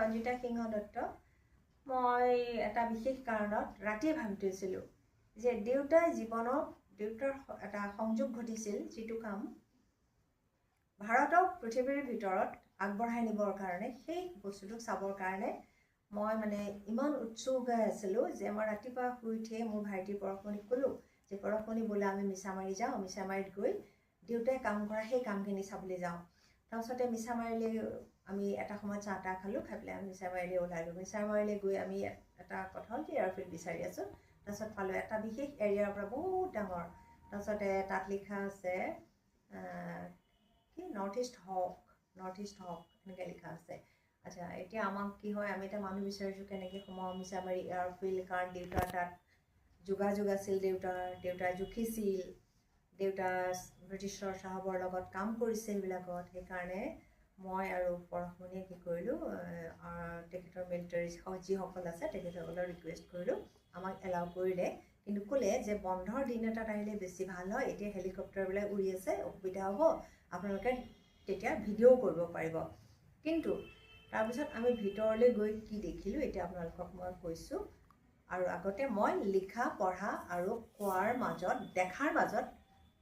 ৰঞ্জিতা সিংহ দত্ত। মই এটা বিশেষ কাৰণত ৰাতিয়ে ভাবি থৈছিলোঁ যে দেউতাৰ এটা সংযোগ ঘটিছিল, যিটো কাম ভাৰতক পৃথিৱীৰ ভিতৰত আগবঢ়াই নিবৰ কাৰণে, সেই বস্তুটোক চাবৰ কাৰণে মই মানে ইমান উৎসুক হৈ আছিলোঁ যে মই ৰাতিপুৱা শুই উঠিয়ে মোৰ ভাইটি পৰশমণিক ক'লোঁ যে পৰশমণি বোলে আমি মিছামাৰী যাওঁ, মিছামাৰীত গৈ দেউতাই কাম কৰা সেই কামখিনি চাবলৈ যাওঁ। তাৰপিছতে মিছামাৰীলৈ আমি এটা সময়ত চাহ তাহ খালোঁ, খাই পেলাই আমি মিছামাৰীলৈ ওলালোঁ। মিছামাৰীলৈ গৈ আমি এটা কথা হ'ল কি এয়াৰফিল্ড বিচাৰি আছোঁ। তাৰপিছত পালোঁ এটা বিশেষ এৰিয়াৰ পৰা বহুত ডাঙৰ। তাৰপিছতে তাত লিখা আছে কি নৰ্থ ইষ্ট হক এনেকৈ লিখা আছে। আচ্ছা, এতিয়া আমাক কি হয়, আমি এটা মানুহ বিচাৰিছোঁ কেনেকৈ সোমাওঁ মিছামাৰী এয়াৰফিল্ড, কাৰণ দেউতাৰ তাত যোগাযোগ আছিল, দেউতাই জুখিছিল, দেউতা ব্ৰিটিছৰ চাহাবৰ লগত কাম কৰিছে সেইবিলাকত। সেইকাৰণে মই আৰু পৰশমণিয়ে কি কৰিলোঁ, তেখেতৰ মিলিটাৰী যিসকল আছে তেখেতসকলক ৰিকুৱেষ্ট কৰিলোঁ, আমাক এলাউ কৰিলে, কিন্তু ক'লে যে বন্ধৰ দিন এটাত আহিলে বেছি ভাল হয়, এতিয়া হেলিকপ্টাৰবিলাক উৰি আছে, অসুবিধা হ'ব, আপোনালোকে তেতিয়া ভিডিঅ'ও কৰিব পাৰিব। কিন্তু তাৰপিছত আমি ভিতৰলৈ গৈ কি দেখিলোঁ এতিয়া আপোনালোকক মই কৈছোঁ। আৰু আগতে মই লিখা পঢ়া আৰু কোৱাৰ মাজত, দেখাৰ মাজত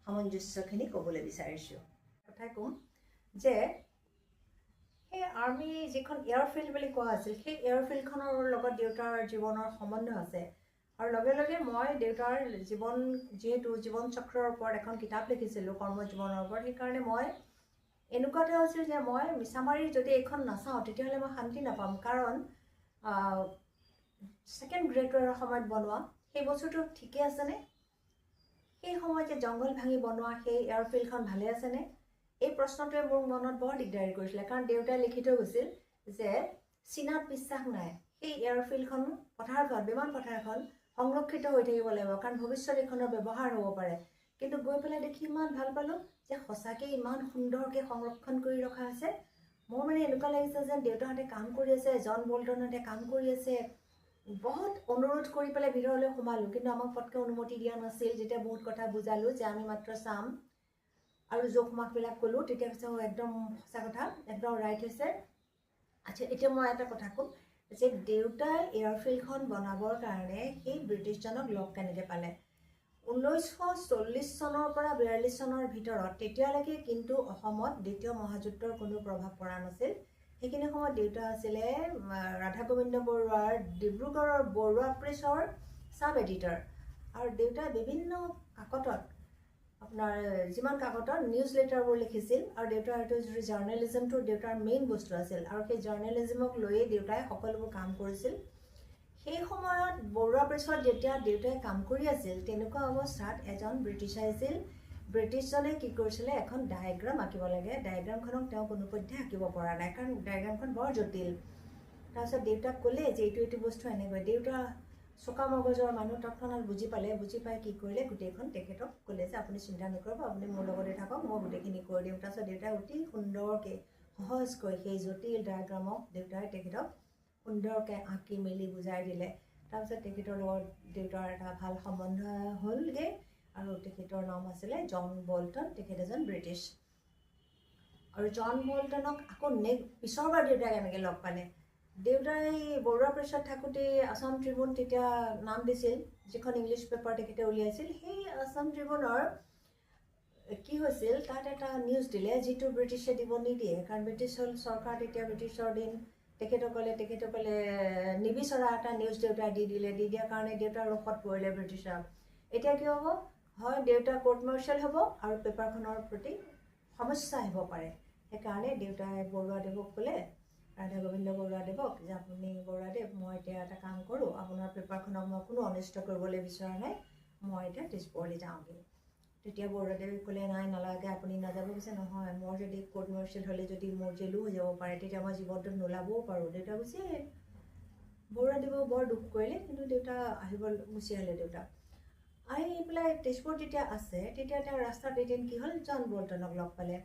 সামঞ্জস্যখিনি ক'বলৈ বিচাৰিছোঁ। কথাই ক'ম যে সেই আৰ্মি যিখন এয়াৰফিল্ড বুলি কোৱা আছিল, সেই এয়াৰফিল্ডখনৰ লগত দেউতাৰ জীৱনৰ সম্বন্ধ আছে। আৰু লগে লগে মই দেউতাৰ যিহেতু জীৱন চক্ৰৰ ওপৰত এখন কিতাপ লিখিছিলোঁ, কৰ্মজীৱনৰ ওপৰত, সেইকাৰণে মই এনেকুৱা এটা হৈছিল যে মই মিছামাৰীৰ যদি এইখন নাচাওঁ তেতিয়াহ'লে মই শান্তি নাপাম। কাৰণ ছেকেণ্ড গ্ৰেড ৱাৰৰ সময়ত বনোৱা সেই বস্তুটো ঠিকে আছেনে, সেই সময়ত যে জংঘল ভাঙি বনোৱা সেই এয়াৰফিল্ডখন ভালে আছেনে, এই প্ৰশ্নটোৱে মোৰ মনত বৰ দিগদাৰী কৰিছিলে। কাৰণ দেউতাই লিখি থৈ গৈছিল যে চীনাত বিশ্বাস নাই, সেই এয়াৰফিল্ডখন বিমান পথাৰখন সংৰক্ষিত হৈ থাকিব লাগিব, কাৰণ ভৱিষ্যত এইখনৰ ব্যৱহাৰ হ'ব পাৰে। কিন্তু গৈ পেলাই দেখি ইমান ভাল পালোঁ যে সঁচাকৈ ইমান সুন্দৰকৈ সংৰক্ষণ কৰি ৰখা আছে। মোৰ মানে এনেকুৱা লাগিছে যেন দেউতাহঁতে কাম কৰি আছে, জন বল্টনহঁতে কাম কৰি আছে। বহুত অনুৰোধ কৰি পেলাই ভিতৰলৈ সোমালোঁ, কিন্তু আমাক পটকৈ অনুমতি দিয়া নাছিল। যেতিয়া বহুত কথা বুজালোঁ যে আমি মাত্ৰ চাম আৰু জোখ মাখবিলাক ক'লোঁ, তেতিয়া কৈছে একদম সঁচা কথা, একদম ৰাইট হৈছে। আচ্ছা, এতিয়া মই এটা কথা ক'ম যে দেউতাই এয়াৰফিল্ডখন বনাবৰ কাৰণে সেই ব্ৰিটিছজনক লগ কেনেকৈ পালে। 1940 চনৰ পৰা 42 চনৰ ভিতৰত, তেতিয়ালৈকে কিন্তু অসমত দ্বিতীয় মহাযুদ্ধৰ কোনো প্ৰভাৱ পৰা নাছিল। সেইখিনি সময়ত দেউতা আছিলে ৰাধা গোবিন্দ বৰুৱাৰ ডিব্ৰুগড়ৰ বৰুৱা প্ৰেছৰ ছাব এডিটৰ। আৰু দেউতাই বিভিন্ন কাকতত, আপোনাৰ যিমান কাকতত নিউজ লেটাৰবোৰ লিখিছিল, আৰু দেউতাৰ এইটো যিটো জাৰ্নেলিজমটো দেউতাৰ মেইন বস্তু আছিল, আৰু সেই জাৰ্নেলিজমক লৈয়ে দেউতাই সকলোবোৰ কাম কৰিছিল। সেই সময়ত বৰুৱা প্ৰেছত যেতিয়া দেউতাই কাম কৰি আছিল, তেনেকুৱা অৱস্থাত এজন ব্ৰিটিছ আহিছিল। ব্ৰিটিছজনে কি কৰিছিলে, এখন ডায়েগ্ৰাম আঁকিব লাগে, ডায়েগ্ৰামখনক তেওঁ কোনোপধ্যে আঁকিব পৰা নাই, কাৰণ ডায়েগ্ৰামখন বৰ জটিল। তাৰপিছত দেউতাক ক'লে যে এইটো বস্তু এনেকৈ। দেউতা চোকা মগজৰ মানুহ, তৎক্ষণাত বুজি পাই কি কৰিলে, গোটেইখন তেখেতক ক'লে যে আপুনি চিন্তা নকৰিব, আপুনি মোৰ লগতে থাকক, মই গোটেইখিনি কৰি দিম। তাৰপিছত দেউতাই অতি সুন্দৰকৈ সহজকৈ সেই জটিল ডায়েগ্ৰামক তেখেতক সুন্দৰকৈ আঁকি মেলি বুজাই দিলে। তাৰপিছত তেখেতৰ লগত দেউতাৰ এটা ভাল সম্বন্ধ হ'লগৈ, আৰু তেখেতৰ নাম আছিলে জন বল্টন। তেখেত এজন ব্ৰিটিছ। আৰু জন বল্টনক আকৌ পিছৰবাৰ দেউতাই কেনেকৈ লগ পালে। দেউতাই বৰুৱা প্ৰেছত থাকোঁতে আছাম ট্ৰিবিউন তেতিয়া নাম দিছিল, যিখন ইংলিছ পেপাৰ তেখেতে উলিয়াইছিল। সেই আছাম ট্ৰিবিউনৰ কি হৈছিল, তাত এটা নিউজ দিলে যিটো ব্ৰিটিছে দিব নিদিয়ে, কাৰণ ব্ৰিটিছ হ'ল চৰকাৰ তেতিয়া, ব্ৰিটিছৰ দিন। তেখেতসকলে নিবিচৰা এটা নিউজ দেউতাই দি দিয়াৰ কাৰণে দেউতাৰ ৰোষত পৰিলে ব্ৰিটিছক। এতিয়া কি হ'ব, হয় দেউতা কোৰ্ট মাৰ্চিয়েল হ'ব আৰু পেপাৰখনৰ প্ৰতি সমস্যা আহিব পাৰে। সেইকাৰণে দেউতাই বৰুৱাদেৱক ক'লে, ৰাধা গোবিন্দ বৰুৱাদেৱক, যে আপুনি বৰুৱাদেৱ, মই এতিয়া এটা কাম কৰোঁ, আপোনাৰ পেপাৰখনক মই কোনো অনিষ্ট কৰিবলৈ বিচৰা নাই, মই এতিয়া তেজপুৰলৈ যাওঁগৈ। তেতিয়া বৰুৱাদেৱে ক'লে নাই নালাগে, আপুনি নাযাব। কৈছে নহয়, মোৰ যদি কোৰ্ট মাৰ্চিয়েল হ'লে যদি মোৰ জেলো হৈ যাব পাৰে, তেতিয়া মই জীৱনটোত নোলাবও পাৰোঁ। দেউতা গুচি আহিল। বৰুৱাদেৱেও বৰ দুখ কৰিলে, কিন্তু দেউতা গুচি আহিলে। দেউতা আহি পেলাই তেজপুৰ যেতিয়া আছে, তেতিয়া তেওঁ ৰাস্তাত এদিন কি হ'ল, জন বল্টনক লগ পালে।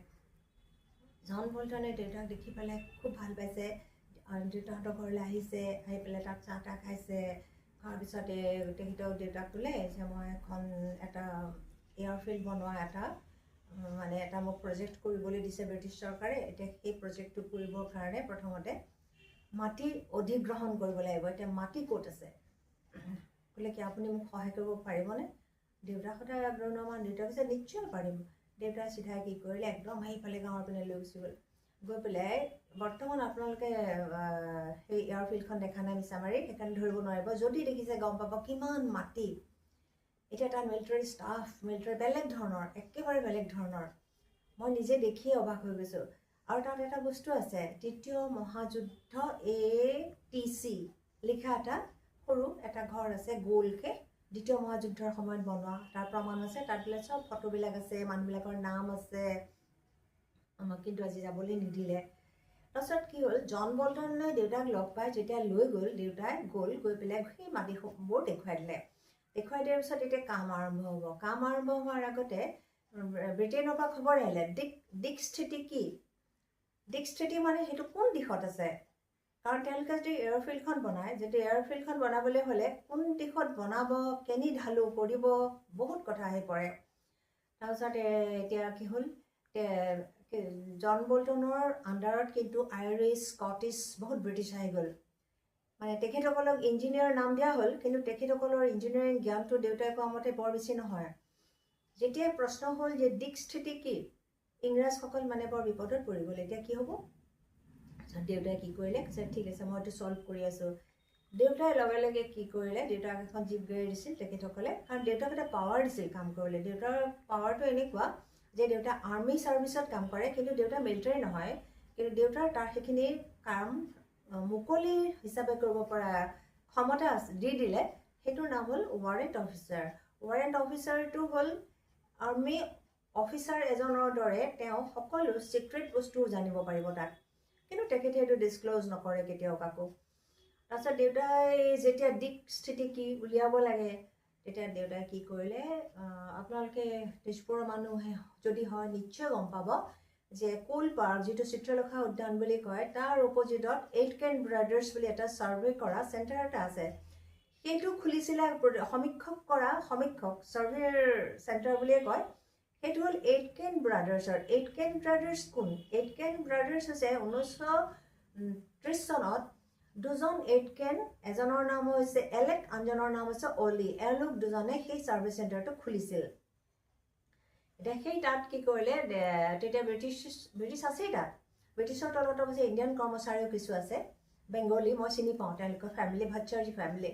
জন বল্টনে দেউতাক দেখি পেলাই খুব ভাল পাইছে, দেউতাহঁতৰ ঘৰলৈ আহিছে, আহি পেলাই তাত চাহ তাহ খাইছে। খোৱাৰ পিছতে দেউতাক ক'লে যে মই এটা এয়াৰফিল্ড বনোৱা এটা মোক প্ৰজেক্ট কৰিবলৈ দিছে ব্ৰিটিছ চৰকাৰে। এতিয়া সেই প্ৰজেক্টটো কৰিবৰ কাৰণে প্ৰথমতে মাটি অধিগ্ৰহণ কৰিব লাগিব এতিয়া মাটি ক'ত আছে ক'লে কি আপুনি মোক সহায় কৰিব পাৰিবনে দেউতা সদায় আগ্ৰহ নমান দেউতা কৈছে নিশ্চয় পাৰিম দেউতাই চিধাই কি কৰিলে একদম সেইফালে গাঁৱৰ পিনে লৈ গুচি গ'ল গৈ পেলাই বৰ্তমান আপোনালোকে সেই এয়াৰফিল্ডখন দেখা নাই মিছামাৰী সেইকাৰণে ধৰিব নোৱাৰিব যদি দেখিছে গম পাব কিমান মাটি এতিয়া তাত মিলিটাৰী ষ্টাফ মিলিটাৰী বেলেগ ধৰণৰ একেবাৰে বেলেগ ধৰণৰ মই নিজে দেখিয়ে অবাক হৈ গৈছোঁ আৰু তাত এটা বস্তু আছে তৃতীয় মহাযুদ্ধ ATC লিখা এটা সৰু এটা ঘৰ আছে গোলকে দ্বিতীয় মহাযুদ্ধৰ সময়ত বনোৱা তাৰ প্ৰমাণ আছে তাত বোলে চব ফটোবিলাক আছে মানুহবিলাকৰ নাম আছে আমাক কিন্তু আজি যাবলৈ নিদিলে তাৰপিছত কি হ'ল জন বল্টনে দেউতাক লগ পাই যেতিয়া লৈ গ'ল দেউতাই গ'ল গৈ পেলাই সেই মাটিবোৰ দেখুৱাই দিলে দেখুৱাই দিয়াৰ পিছত এতিয়া কাম আৰম্ভ হ'ব কাম আৰম্ভ হোৱাৰ আগতে ব্ৰিটেইনৰ পৰা খবৰ আহিলে দিক স্থিতি কি দিক স্থিতি মানে সেইটো কোন দিশত আছে কাৰণ তেওঁলোকে যদি এয়াৰফিল্ডখন বনায় যদি এয়াৰফিল্ডখন বনাবলৈ হ'লে কোন দিশত বনাব কেনি ঢালু কৰিব বহুত কথা আহি পৰে তাৰপিছত এতিয়া কি হ'ল জন বল্টনৰ আণ্ডাৰত কিন্তু আইৰিছ স্কটিছ বহুত ব্ৰিটিছ আহি গ'ল মানে তেখেতসকলক ইঞ্জিনিয়াৰ নাম দিয়া হ'ল কিন্তু তেখেতসকলৰ ইঞ্জিনিয়াৰিং জ্ঞানটো দেউতাই কোৱা মতে বৰ বেছি নহয় যেতিয়া প্ৰশ্ন হ'ল যে দিক স্থিতি কি ইংৰাজসকল মানে বৰ বিপদত পৰি গ'ল এতিয়া কি হ'ব দেউতাই কি কৰিলে ঠিক আছে মই এইটো ছল্ভ কৰি আছোঁ দেউতাই লগে লগে কি কৰিলে দেউতাক এখন জীপ গাড়ী দিছিল তেখেতসকলে কাৰণ দেউতাক এটা পাৱাৰ দিছিল কাম কৰিলে দেউতাৰ পাৱাৰটো এনেকুৱা যে দেউতা আৰ্মি ছাৰ্ভিচত কাম কৰে কিন্তু দেউতা মিলিটাৰী নহয় কিন্তু দেউতাৰ তাৰ সেইখিনি কাম মুকলি হিচাপে কৰিব পৰা ক্ষমতা দি দিলে সেইটোৰ নাম হ'ল ৱাৰেণ্ট অফিচাৰ ৱাৰেণ্ট অফিচাৰটো হ'ল আৰ্মি অফিচাৰ এজনৰ দৰে তেওঁ সকলো চিক্ৰেট বস্তু জানিব পাৰিব তাক কিন্তু তেখেতে এইটো ডিছক্ল'জ নকৰে কেতিয়াও কাকো তাৰপিছত দেউতাই যেতিয়া দিক স্থিতি কি উলিয়াব লাগে তেতিয়া দেউতাই কি কৰিলে আপোনালোকে তেজপুৰৰ মানুহে যদি হয় নিশ্চয় গম পাব যে কোল পাৰ্ক যিটো চিত্ৰলেখা উদ্যান বুলি কয় তাৰ অপজিটত এইটকেন ব্ৰাদাৰ্ছ বুলি এটা ছাৰ্ভে কৰা চেণ্টাৰ এটা আছে সেইটো খুলিছিলে সমীক্ষক ছাৰ্ভেৰ চেণ্টাৰ বুলিয়ে কয় সেইটো হ'ল এইটকেন ব্ৰাদাৰ্ছৰ এইটকেন ব্ৰাদাৰ্ছ কোন এইটকেন ব্ৰাদাৰ্ছ হৈছে 1930 চনত দুজন এইটকেন এজনৰ নাম হৈছে এলেক আনজনৰ নাম হৈছে অলি এওঁলোক দুজনে সেই ছাৰ্ভিচ চেণ্টাৰটো খুলিছিল এতিয়া সেই তাত কি কৰিলে তেতিয়া ব্ৰিটিছ আছেই তাত ব্ৰিটিছৰ তলত অৱশ্যে ইণ্ডিয়ান কৰ্মচাৰীও কিছু আছে বেংগলী মই চিনি পাওঁ তেওঁলোকৰ ফেমিলি ভাচ্চাৰ্জী ফেমিলি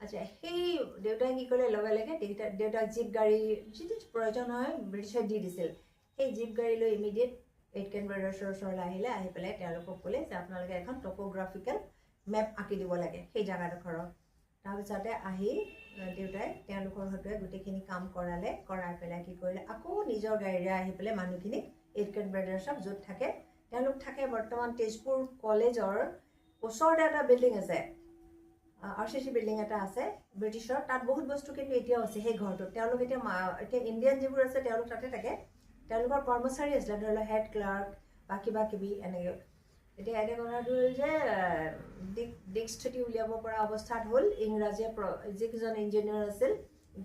আচ্ছা সেই দেউতাই কি কৰিলে লগে লগে দেউতাক জীপ গাড়ী যিটো প্ৰয়োজন হয় ব্ৰিটিছে দি দিছিল সেই জীপ গাড়ী লৈ ইমিডিয়েট এইটকেন ব্ৰাদাৰ্ছৰ ওচৰলৈ আহিলে আহি পেলাই তেওঁলোকক ক'লে যে আপোনালোকে এখন টপ'গ্ৰাফিকেল মেপ আঁকি দিব লাগে সেই জেগাডোখৰৰ তাৰপিছতে আহি দেউতাই তেওঁলোকৰ হতুৱাই গোটেইখিনি কাম কৰাই পেলাই কি কৰিলে আকৌ নিজৰ গাড়ীৰে আহি পেলাই মানুহখিনিক এইটকেন ব্ৰাদাৰ্ছক য'ত থাকে তেওঁলোক থাকে বৰ্তমান তেজপুৰ কলেজৰ ওচৰতে এটা বিল্ডিং আছে RCC বিল্ডিং এটা আছে ব্ৰিটিছৰ তাত বহুত বস্তু কিন্তু এতিয়াও আছে সেই ঘৰটোত তেওঁলোক এতিয়া ইণ্ডিয়ান যিবোৰ আছে তেওঁলোক তাতে থাকে তেওঁলোকৰ কৰ্মচাৰী আছিলে ধৰি লওক হেড ক্লাৰ্ক বা কিবা কিবি এনেকৈ এতিয়া এটা কথাটো হ'ল যে দিক স্থিতি উলিয়াব পৰা অৱস্থাত হ'ল ইংৰাজীয়ে যিকেইজন ইঞ্জিনিয়াৰ আছিল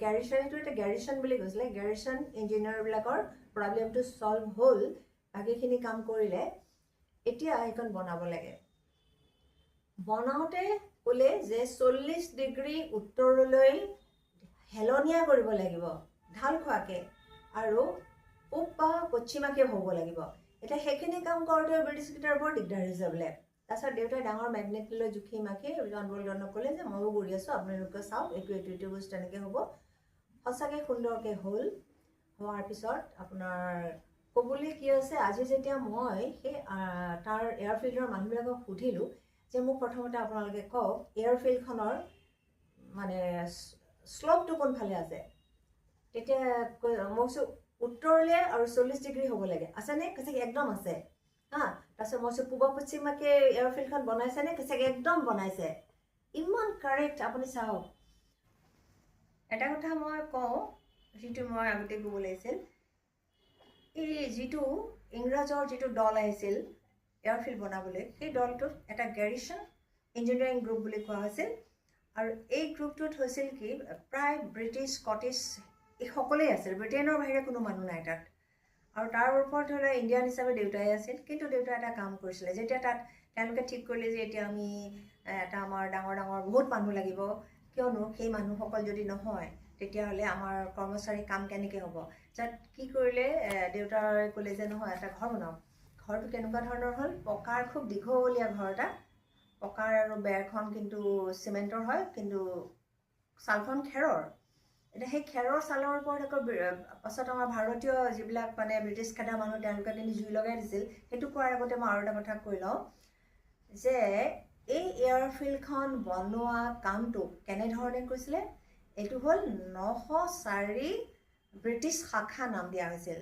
গ্যাৰিছন এইটো এটা গ্যাৰিছন বুলি কৈছিলে গ্যাৰিছন ইঞ্জিনিয়াৰবিলাকৰ প্ৰব্লেমটো ছল্ভ হ'ল বাকীখিনি কাম কৰিলে এতিয়া সেইখন বনাব লাগে বনাওঁতে ক'লে যে 40 ডিগ্ৰী উত্তৰলৈ হেলনীয়া কৰিব লাগিব ঢাল খোৱাকৈ আৰু পূব বা পশ্চিমাকৈ হ'ব লাগিব এতিয়া সেইখিনি কাম কৰোঁতে ব্ৰিটিছকেইটাৰ বৰ দিগদাৰ হৈছে বোলে তাৰপিছত দেউতাই ডাঙৰ মেগনেট লৈ জুখি মাখি জন বল্টনক ক'লে যে ময়ো কৰি আছোঁ আপোনালোকে চাওক এইটো বস্তু তেনেকৈ হ'ব সঁচাকৈ সুন্দৰকৈ হ'ল হোৱাৰ পিছত আপোনাৰ ক'বলৈ কি আছে আজি যেতিয়া মই সেই তাৰ এয়াৰফিল্ডৰ মানুহবিলাকক সুধিলোঁ যে মোক প্ৰথমতে আপোনালোকে কওক এয়াৰফিল্ডখনৰ মানে শ্লপটো কোনফালে আছে তেতিয়া মই কৈছোঁ উত্তৰলৈ আৰু 40 ডিগ্ৰী হ'ব লাগে আছেনে কৈছে একদম আছে তাৰপিছত মই কৈছোঁ পূব পশ্চিমাকৈ এয়াৰফিল্ডখন বনাইছেনে কৈছে একদম বনাইছে ইমান কাৰেক্ট আপুনি চাওক এটা কথা মই কওঁ যিটো মই আগতে ক'ব লাগিছিল এই যিটো ইংৰাজৰ যিটো দল আহিছিল এয়াৰফিল্ড বনাবলৈ সেই দলটোত এটা গ্যাৰিছন ইঞ্জিনিয়াৰিং গ্ৰুপ বুলি কোৱা হৈছিল আৰু এই গ্ৰুপটোত হৈছিল কি প্ৰায় ব্ৰিটিছ স্কটিছ এই সকলেই আছিল ব্ৰিটেইনৰ বাহিৰে কোনো মানুহ নাই তাত আৰু তাৰ ওপৰত হ'লে ইণ্ডিয়ান হিচাপে দেউতাই আছিল কিন্তু দেউতাই এটা কাম কৰিছিলে যেতিয়া তাত তেওঁলোকে ঠিক কৰিলে যে এতিয়া আমি এটা আমাৰ ডাঙৰ ডাঙৰ বহুত মানুহ লাগিব, কিয়নো সেই মানুহসকল যদি নহয় তেতিয়াহ'লে আমাৰ কৰ্মচাৰী কাম কেনেকৈ হ'ব। তাত কি কৰিলে, দেউতাই ক'লে যে নহয় এটা ঘৰ বনাওঁ। ঘৰটো কেনেকুৱা ধৰণৰ হ'ল, পকাৰ খুব দীঘলীয়া ঘৰ এটা, পকাৰ আৰু বেৰখন কিন্তু চিমেণ্টৰ হয়, কিন্তু ছালখন খেৰৰ। এতিয়া সেই খেৰৰ ছালৰ ওপৰত আকৌ পাছত আমাৰ ভাৰতীয় যিবিলাক মানে ব্ৰিটিছ খেদা মানুহ তেওঁলোকে কিন্তু জুই লগাই দিছিল। সেইটো কোৱাৰ আগতে মই আৰু এটা কথা কৈ লওঁ যে এই এয়াৰফিল্ডখন বনোৱা কামটো কেনেধৰণে কৈছিলে, এইটো হ'ল 904 ব্ৰিটিছ শাখা নাম দিয়া হৈছিল।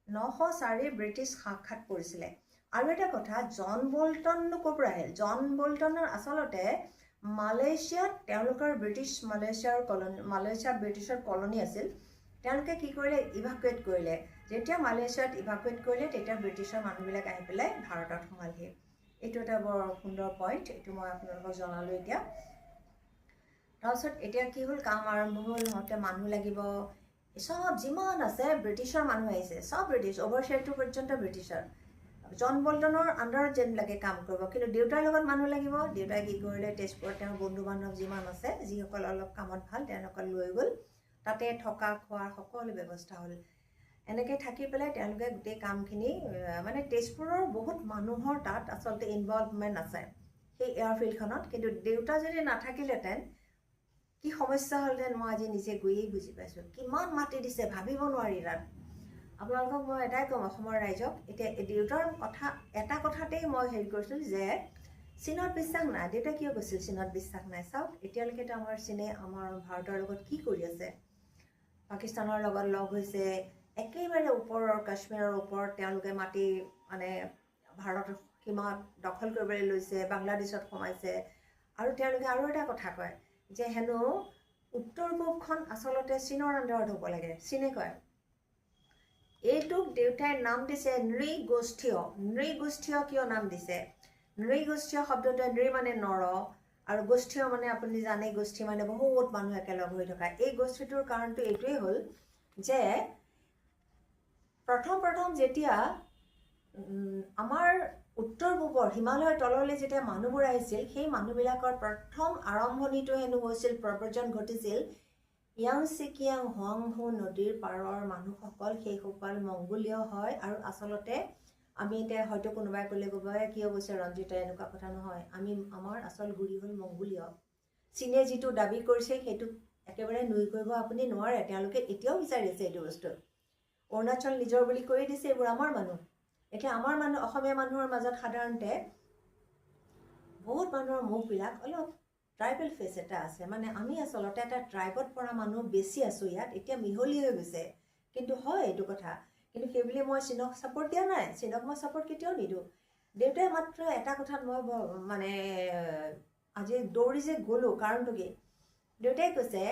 904 ব্ৰিটিছ শাখাত পৰিছিলে। আৰু এটা কথা, জন বল্টননো ক'ৰ পৰা আহিল? জন বল্টনৰ আচলতে মালয়েছিয়াত তেওঁলোকৰ মালয়েছিয়া ব্ৰিটিছৰ কলনী আছিল। তেওঁলোকে কি কৰিলে, ইভাকুৱেট কৰিলে। যেতিয়া মালয়েছিয়াত ইভাকুৱেট কৰিলে তেতিয়া ব্ৰিটিছৰ মানুহবিলাক আহি পেলাই ভাৰতত সোমালহি। এইটো এটা বৰ সুন্দৰ পইণ্ট, এইটো মই আপোনালোকক জনালোঁ এতিয়া। তাৰপিছত এতিয়া কি হ'ল, কাম আৰম্ভ হ'ল, হওঁতে মানুহ লাগিব, চব যিমান আছে ব্ৰিটিছৰ মানুহ আহিছে, চব ব্ৰিটিছ, অভাৰচিয়াৰটো পৰ্যন্ত ব্ৰিটিছৰ। জন বল্টনৰ আণ্ডাৰত যেনবিলাকে কাম কৰিব, কিন্তু দেউতাৰ লগত মানুহ লাগিব। দেউতাই কি কৰিলে, তেজপুৰত তেওঁৰ বন্ধু বান্ধৱ যিমান আছে, যিসকল অলপ কামত ভাল, তেওঁলোকক লৈ গ'ল। তাতে থকা খোৱাৰ সকলো ব্যৱস্থা হ'ল। এনেকৈ থাকি পেলাই তেওঁলোকে গোটেই কামখিনি, মানে তেজপুৰৰ বহুত মানুহৰ তাত আচলতে ইনভলভমেণ্ট আছে সেই এয়াৰফিল্ডখনত। কিন্তু দেউতা যদি নাথাকিলেহেঁতেন কি সমস্যা হ'লহেঁতেন মই আজি নিজে গৈয়ে বুজি পাইছোঁ। কিমান মাটি দিছে ভাবিব নোৱাৰি। তাত আপোনালোকক মই এটাই ক'ম, অসমৰ ৰাইজক, এতিয়া দেউতাৰ কথা এটা কথাতেই মই হেৰি কৰিছোঁ যে চীনত বিশ্বাস নাই। দেউতাই কিয় কৈছিল চীনত বিশ্বাস নাই? চাওক, এতিয়ালৈকেতো আমাৰ চীনে আমাৰ ভাৰতৰ লগত কি কৰি আছে। পাকিস্তানৰ লগত লগ হৈছে, একেবাৰে ওপৰৰ কাশ্মীৰৰ ওপৰত তেওঁলোকে মাটি মানে ভাৰতৰ সীমাত দখল কৰিবলৈ লৈছে, বাংলাদেশত সোমাইছে। আৰু তেওঁলোকে আৰু এটা কথা কয় যে হেনো উত্তৰ পূবখন আচলতে চীনৰ আণ্ডাৰত হ'ব লাগে। চীনে কয় এইটোক দেউতাই নাম দিছে নৃগোষ্ঠীয়। নৃগোষ্ঠীয় কিয় নাম দিছে? নৃগোষ্ঠীয় শব্দটোৱে, নৃ মানে নৰ, আৰু গোষ্ঠীয় মানে আপুনি জানে, গোষ্ঠী মানে বহুত মানুহ একেলগ হৈ থকা। এই গোষ্ঠীটোৰ কাৰণটো এইটোৱেই হ'ল যে প্ৰথম যেতিয়া আমাৰ উত্তৰ পূবৰ হিমালয়ৰ তললৈ যেতিয়া মানুহবোৰ আহিছিল, সেই মানুহবিলাকৰ প্ৰথম আৰম্ভণিটো হেনো হৈছিল, প্ৰব্ৰজন ঘটিছিল ইয়াংচি কিয়াং হোৱাংহো নদীৰ পাৰৰ মানুহসকল, সেইসকল মংগোলীয় হয়। আৰু আচলতে আমি এতিয়া হয়তো কোনোবাই ক'লে ক'ব কিয় কৈছে ৰঞ্জিতা, এনেকুৱা কথা নহয়। আমাৰ আচল গুৰি হ'ল মংগোলীয়। চীনে যিটো দাবী কৰিছে সেইটো একেবাৰে নুই কৰিব আপুনি নোৱাৰে। তেওঁলোকে এতিয়াও বিচাৰি আছে এইটো বস্তু। অৰুণাচল নিজৰ বুলি কৰি দিছে, এইবোৰ আমাৰ মানুহ। এতিয়া আমাৰ মানুহ, অসমীয়া মানুহৰ মাজত সাধাৰণতে বহুত মানুহৰ মুখবিলাক অলপ ট্ৰাইবেল ফেচ এটা আছে। মানে আমি আচলতে এটা ট্ৰাইবত পৰা মানুহ বেছি আছোঁ ইয়াত, এতিয়া মিহলি হৈ গৈছে। কিন্তু হয় এইটো কথা, কিন্তু সেইবুলি মই চীনক ছাপোৰ্ট দিয়া নাই। চীনক মই ছাপোৰ্ট কেতিয়াও নিদিওঁ। দেউতাই মাত্ৰ এটা কথাত মই মানে আজি দৌৰি যে গ'লোঁ, কাৰণটো কি? দেউতাই কৈছে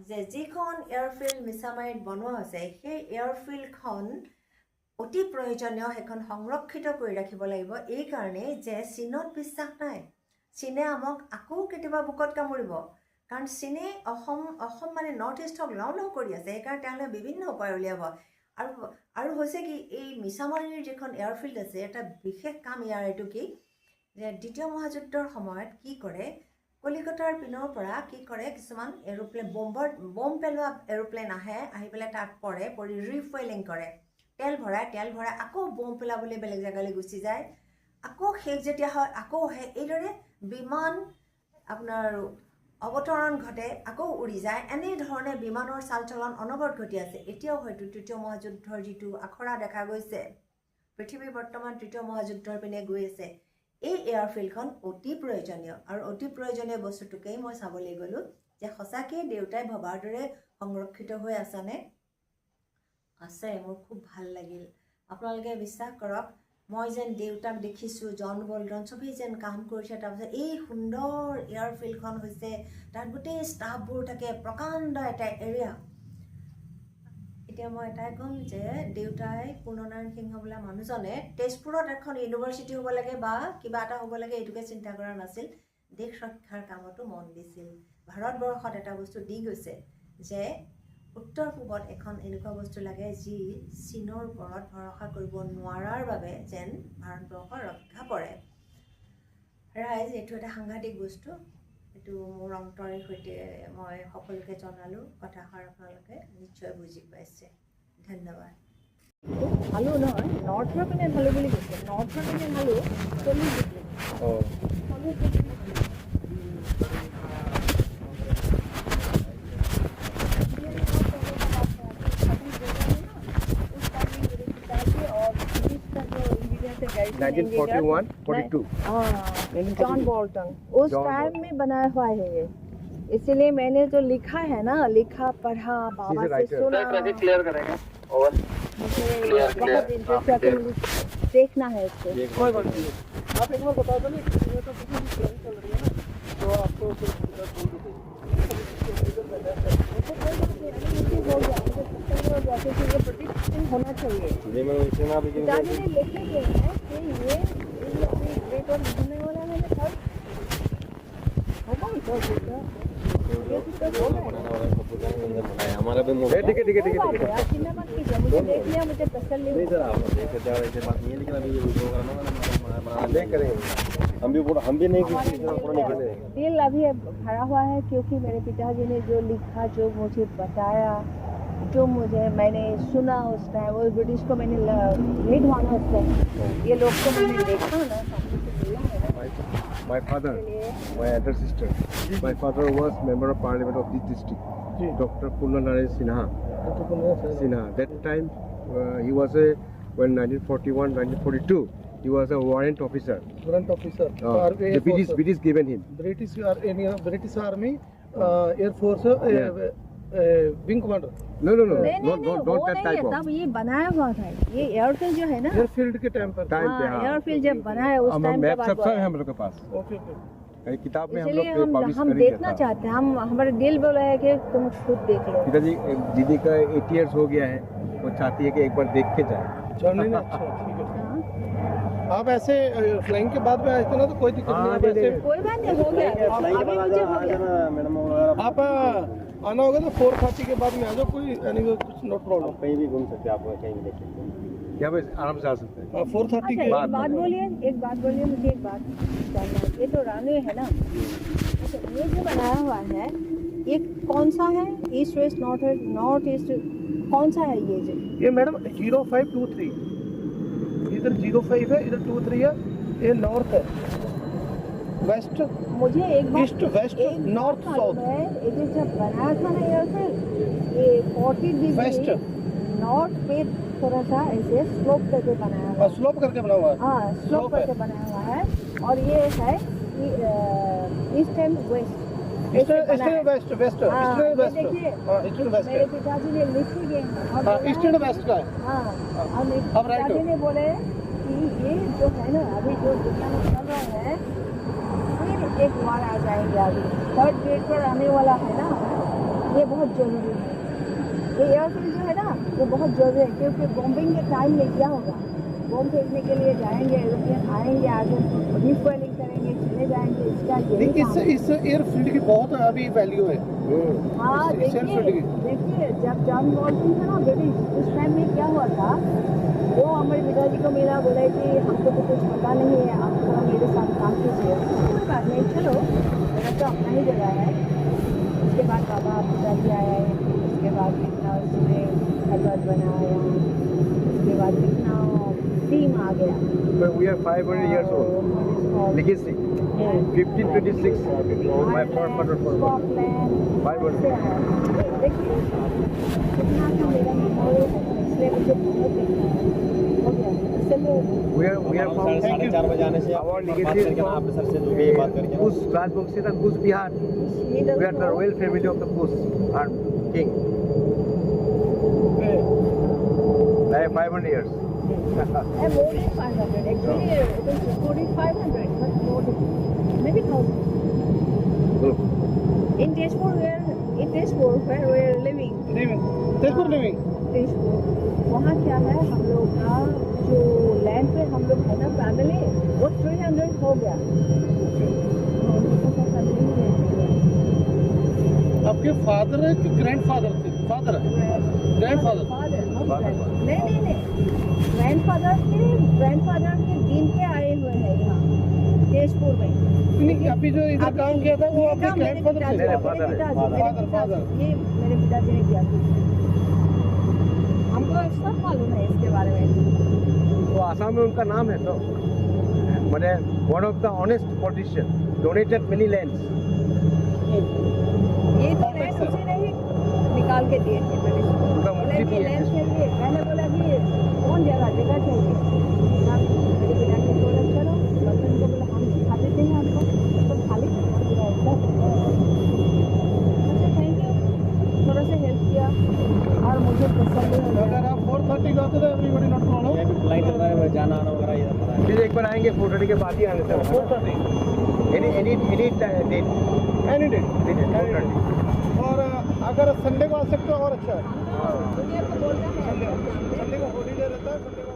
যে যিখন এয়াৰফিল্ড মিছামাৰীত বনোৱা হৈছে, সেই এয়াৰফিল্ডখন অতি প্ৰয়োজনীয়, সেইখন সংৰক্ষিত কৰি ৰাখিব লাগিব। এই কাৰণেই যে চীনত বিশ্বাস নাই। চীনে আমাক আকৌ কেতিয়াবা বুকত কামুৰিব। কাৰণ চীনে অসম মানে নৰ্থ ইষ্টক লওঁ লওঁ কৰি আছে। সেইকাৰণে তেওঁলোকে বিভিন্ন উপায় উলিয়াব। আৰু হৈছে কি, এই মিছামাৰীৰ যিখন এয়াৰফিল্ড আছে, এটা বিশেষ কাম ইয়াৰ এইটো কি যে দ্বিতীয় মহাযুদ্ধৰ সময়ত কি কৰে, কলিকতাৰ পিনৰ পৰা কি কৰে, কিছুমান এৰোপ্লেন বম পেলোৱা এৰোপ্লেন আহি পেলাই তাত পৰি ৰিফুৱেলিং কৰে, তেল ভৰাই আকৌ বম পেলাবলৈ বেলেগ জেগালৈ গুচি যায়। আকৌ শেষ যেতিয়া হয় আকৌ আহে। এইদৰে বিমান আপোনাৰ অৱতৰণ ঘটে, আকৌ উৰি যায়। এনেধৰণে বিমানৰ চাল চলন অনবৰত ঘটি আছে। এতিয়াও হয়তো তৃতীয় মহাযুদ্ধৰ যিটো আখৰা দেখা গৈছে, পৃথিৱী বৰ্তমান তৃতীয় মহাযুদ্ধৰ পিনে গৈ আছে। এই এয়াৰফিল্ডখন অতি প্ৰয়োজনীয়, আৰু অতি প্ৰয়োজনীয় বস্তুটোকেই মই চাবলৈ গ'লোঁ যে সঁচাকৈ দেউতাই ভবাৰ দৰে সংৰক্ষিত হৈ আছেনে? আছে। মোৰ খুব ভাল লাগিল। আপোনালোকে বিশ্বাস কৰক, মই যেন দেউতাক দেখিছোঁ, জন বল্টন চবেই যেন কাম কৰিছে। তাৰপিছত এই সুন্দৰ এয়াৰফিল্ডখন হৈছে, তাত গোটেই ষ্টাফবোৰ থাকে, প্ৰকাণ্ড এটা এৰিয়া। এতিয়া মই এটাই ক'ম যে দেউতাই পূৰ্ণনাৰায়ণ সিংহ বোলা মানুহজনে তেজপুৰত এখন ইউনিভাৰ্চিটি হ'ব লাগে বা কিবা এটা হ'ব লাগে এইটোকে চিন্তা কৰা নাছিল। দেশ ৰক্ষাৰ কামতো মন দিছিল। ভাৰতবৰ্ষত এটা বস্তু দি গৈছে যে উত্তৰ পূবত এখন এনেকুৱা বস্তু লাগে যি চীনৰ ওপৰত ভৰসা কৰিব নোৱাৰাৰ বাবে যেন ভাৰতবৰ্ষ ৰক্ষা পৰে। ৰাইজ এইটো এটা সাংঘাতিক বস্তু এইটো মোৰ অন্তৰৰ সৈতে মই সকলোকে জনালোঁ কথাষাৰ আপোনালোকে নিশ্চয় বুজি পাইছে ধন্যবাদ ভালো নহয় নৰ্থৰ পিনে ভালো বুলি কৈছে নৰ্থৰ পিনে ভালো চলি जॉन बोल्टन उस टाइम में बनाया हुआ है ये इसीलिए मैंने जो लिखा है ना लिखा पढ़ा बाबा से सुना क्लियर करेंगे और बहुत इंटरेस्टिंग देखना है इसको कोई बात नहीं आप एक बार बता दो ना ये तो किसी भी ट्रेन चल रही है ना तो आपको होना चाहिए पिताजी ने लिखे गए हैं कि ये अभी ग्रेट और होने वाला है सर हमारा भी ठीक है मुझे देख लिया मुझे तसल्ली नहीं सर आप ऐसे बात नहीं है लेकिन अभी ये वीडियो नहीं करेंगे हम भी नहीं दिल अभी भरा हुआ है क्योंकि मेरे पिताजी ने जो लिखा जो मुझे बताया जो मुझे मैंने सुना उस टाइम वो ब्रिटिश को मैंने नहीं ढूंढा उस टाइम ये लोग को मैंने देखा ना My father, my elder sister, my father was member of parliament of this district, Dr. Punna Narayan Sinha. That time he was when 1941, 1942, he was a warrant officer. British given him. British Army, Air Force, wing commander not that type of तब ये बनाया हुआ था ये airfield जो है ना airfield के time पे एयरफील्ड जब बनाया उस टाइम पे सब है हम लोग के पास ओके किताब में हम लोग हम देखना चाहते हैं हम हमारे दिल बोला है कि तुम खुद देख लो पिताजी दीदी का 8 इयर्स हो गया है वो चाहती है कि एक बार देख के जाए चलने ना अच्छा ठीक है आप ऐसे फ्लाइंग के बाद में आए थे ना तो कोई दिक्कत नहीं है कोई बात नहीं हो गया मैडम आप आना होगा तो 4:30 के बाद में आ जाओ कोई कुछ नो प्रॉब्लम कहीं भी घूम सकते हैं आप कहीं भी देख सकते हैं क्या बस आराम से आ सकते हैं 4:30 के बाद एक बात बोलिए मुझे एक बात जानना है ये तो रनवे है ना अच्छा ये जो बनाया हुआ है ये कौन सा है ईस्ट वेस्ट नॉर्थ ईस्ट कौन सा है ये मैडम 0523 इधर 05 है इधर 23 है ये नॉर्थ है वेस्ट मुझे एक बात ईस्ट वेस्ट नॉर्थ साउथ ये जब बनाया था ना एयरफील्ड ये 40 डिग्री वेस्ट नॉर्थ पे थोड़ा सा ऐसे स्लोप करके बनाया हुआ स्लोप करके बना हुआ है हाँ स्लोप करके बनाया हुआ है और ये है ईस्ट एंड वेस्ट वेस्ट मेरे पिताजी ने लिख दिए हैं ईस्ट एंड वेस्ट का है और मेरे पिताजी ने बोले कि ये जो है ना अभी जो दुनिया में चल रहा है फिर एक बार आ जाएंगे अभी 3rd ग्रेड पर आने वाला है ना ये बहुत जरूरी है ये एयरफील्ड जो है ना वो बहुत जरूरी है क्योंकि बॉम्बिंग के टाइम में क्या होगा बॉम्ब फेंकने के लिए जाएंगे एरोप्लेन आएंगे आगे रिफ्यूलिंग करेंगे चले जाएंगे इसका इस एयरफील्ड की बहुत अभी वैल्यू है हाँ देखिए जब जॉन बोल्टन था ना ब्रिटिश उस टाइम में क्या हुआ था वो हमारे पिताजी को मिला बोला कि हमको तो कुछ पता नहीं है आप थोड़ा मेरे साथ काम कीजिए बात नहीं चलो मेरा तो अपना ही जगह है उसके बाद बाबा पिताजी आया है उसके बाद कितना उसने हलवा बनाया उसके बाद कितना टीम आ गया we are 500 years old legacy 1526 my forefather Scotland 500 देखिए कितना का मेरा मेमोरी है इसलिए मुझे बहुत देखना है हो गया चलिए we are from 4:30 बजे आने से our legacy is from आप सर से जो भी बात करके कुछ राजवंशी था कुछ Bihar we are the royal family of the Kush our king 500 years more than 500 actually it is 4,500 but more than maybe 1,000 in Tezpur where we are living Tezpur living वहाँ क्या है हम लोग का जो लैंड पे हम लोग है ना फैमिली वो 300 हो गया आपके फादर है कि ग्रैंडफादर थे फादर है ग्रैंडफादर नहीं ग्रैंडफादर के दिन पे आए हुए हैं यहाँ केशपुर में। नहीं, अभी जो इधर काम किया था वो ये आपके काम मेरे ग्रैंडफादर पिताजी- थे। मेरे father है। पिताजी- Father, मेरे father। पिताजी- ये मेरे पिताजी ने किया था। हमको सब मालूम है इसके बारे में। तो आसाम में उनका नाम है तो मैंने one of the honest politician donated many lands ये तो लैंड उसी ने ही निकाल के दिए थे ब्रिटिश को। उनका बोला मुक्ति कि भी है। लैंड चाहिए, मैंने बोला कि कौन जगह जगह चाहिए। हाँ, मेरे पिता ने बोला चलो, बर्तन को बोला हम दिखा देते हैं आपको, तो खाली पूरा ऐसा। अच्छा थैंक यू, थोड़ा सा हेल्प किया और मुझे तसल्ली हो अगर गया। आप 4:30 को आते तो एवरीबॉडी नॉट प्रॉब्लम। फिर एक बार आएंगे 4:30 के बाद ही आने तक 4:30 एनी डेट एनी डे। 4:30 और अगर संडे को आ सकते हो और अच्छा है। दुनिया को बोलना है संडे को हॉलीडे रहता है, संडे को